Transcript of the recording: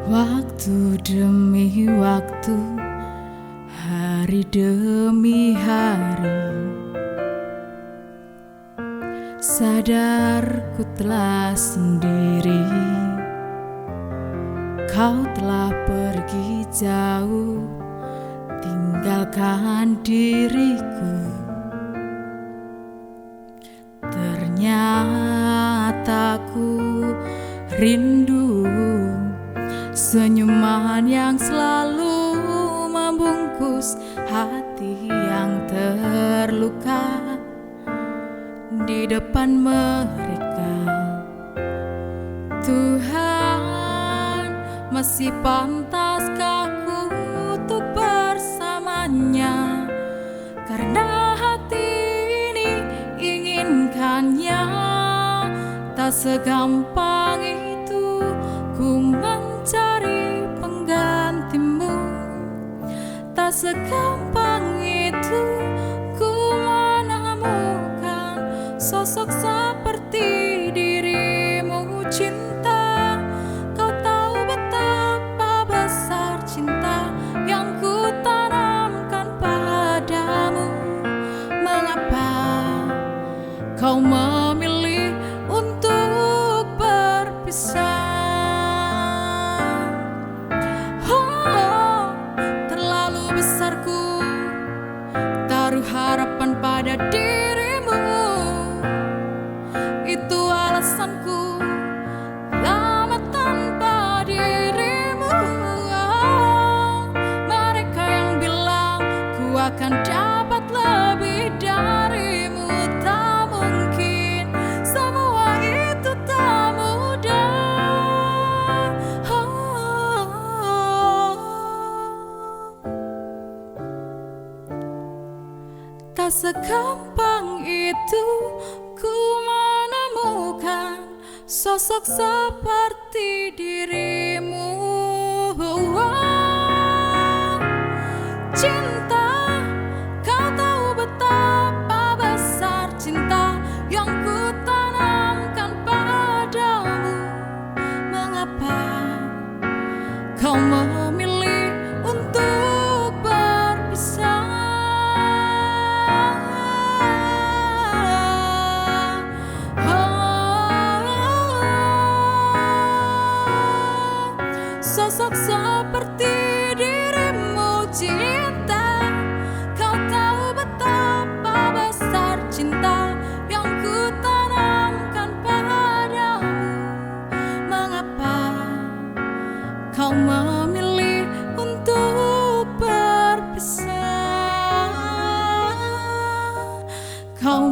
Waktu demi waktu, hari demi hari, sadar ku telah sendiri. Kau telah pergi jauh, tinggalkan diriku. Ternyata ku rindu senyuman yang selalu membungkus hati yang terluka di depan mereka. Tuhan, masih pantaskah ku untuk bersamanya? Karena hati ini inginkannya. Tak segampang itu ku mencari penggantimu. Tak segampang itu ku menemukan sosok seperti dirimu. Cinta, kau tahu betapa besar cinta yang ku tanamkan padamu. Mengapa kau memilih untuk berpisah? Terlalu besar ku taruh harapan pada dirimu. Itu alasanku lama tanpa dirimu. Mereka yang bilang ku akan dapat lebih darimu, tak mungkin. Semua itu tak mudah. Tak segampang itu ku menemukan sosok seperti dirimu. Cinta, kau tahu betapa besar cinta yang ku tanamkan padamu. Mengapa kau memilih untuk berpisah? Sosok seperti dirimu, cinta, kau tahu betapa besar cinta yang ku tanamkan padamu. Mengapa kau memilih untuk berpisah? Kau